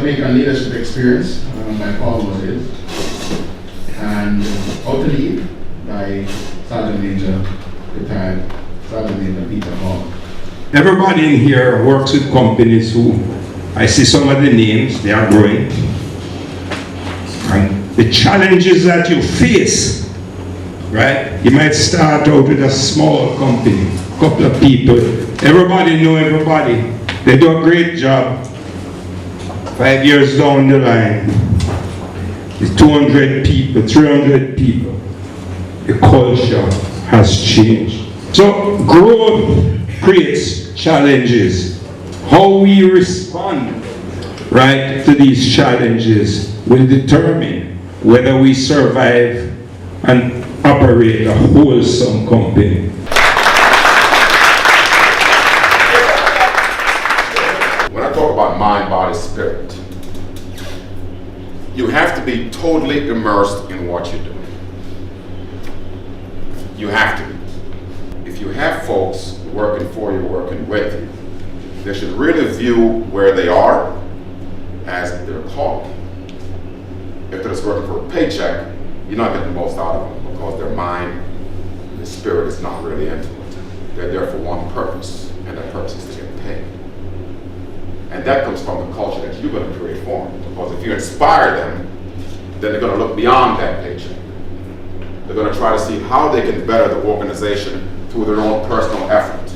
Jamaican Leadership Experience by Paul Moses, and How to Lead by Sergeant Major, retired Sergeant Major Peter Hall. Everybody in here works with companies who, I see some of the names, they are growing. And the challenges that you face, right? You might start out with a small company, a couple of people. Everybody know everybody. They do a great job. 5 years down the line, it's 200 people, 300 people. The culture has changed. So growth creates challenges. How we respond, right, to these challenges will determine whether we survive and operate a wholesome company. When I talk about mind, body, spirit, you have to be totally immersed in what you do. You have to be. If you have folks working for you, working with you, they should really view where they are as their calling. If they're just working for a paycheck, you're not getting the most out of them because their mind, their spirit is not really into it. They're there for one purpose, and that purpose is to get paid. And that comes from the culture that you're going to create for them. Because if you inspire them, then they're going to look beyond that paycheck. They're going to try to see how they can better the organization through their own personal effort.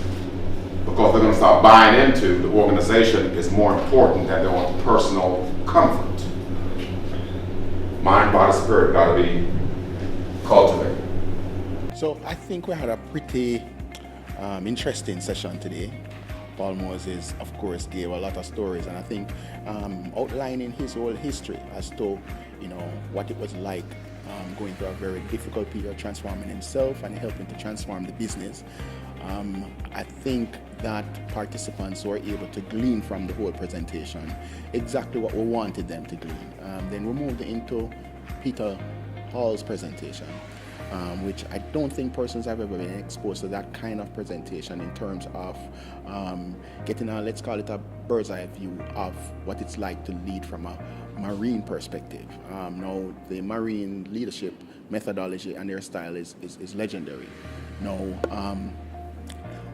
Because they're going to start buying into the organization is more important than their own personal comfort. Mind, body, spirit got to be cultivated. So I think we had a pretty interesting session today. Paul Moses, of course, gave a lot of stories, and I think outlining his whole history as to, what it was like going through a very difficult period, transforming himself and helping to transform the business. I think that participants were able to glean from the whole presentation exactly what we wanted them to glean. Then we moved into Peter Hall's presentation, which I don't think persons have ever been exposed to that kind of presentation in terms of getting a, let's call it a bird's eye view of what it's like to lead from a Marine perspective. Now, the Marine leadership methodology and their style is legendary. Now,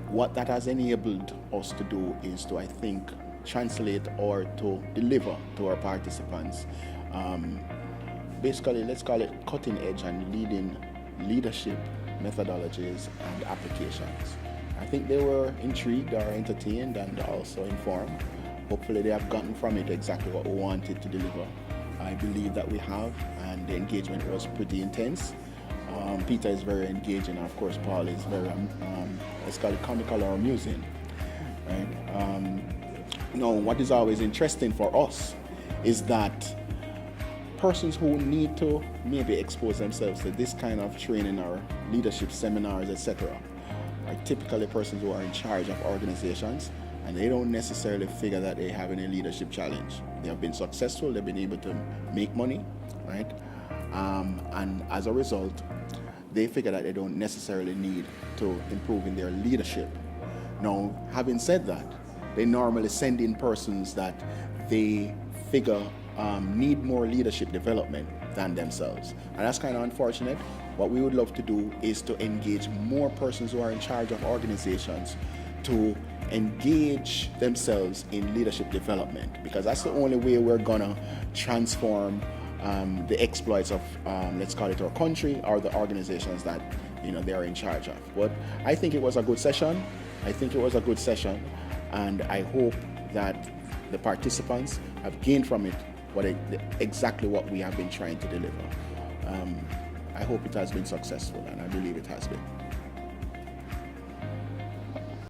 what that has enabled us to do is to, I think, translate or to deliver to our participants basically, let's call it cutting edge and leading leadership methodologies and applications. I think they were intrigued or entertained and also informed. Hopefully they have gotten from it exactly what we wanted to deliver. I believe that we have, and the engagement was pretty intense. Peter is very engaging, and of course Paul is very, let's call it comical or amusing. Right? Now, what is always interesting for us is that persons who need to maybe expose themselves to this kind of training or leadership seminars, etc., are typically persons who are in charge of organizations, and they don't necessarily figure that they have any leadership challenge. They have been successful, they've been able to make money, right? And as a result, they figure that they don't necessarily need to improve in their leadership. Now, having said that, they normally send in persons that they figure need more leadership development than themselves. And that's kind of unfortunate. What we would love to do is to engage more persons who are in charge of organizations to engage themselves in leadership development, because that's the only way we're gonna transform the exploits of, let's call it, our country or the organizations that they are in charge of. But I think it was a good session. And I hope that the participants have gained from it exactly what we have been trying to deliver. I hope it has been successful, and I believe it has been.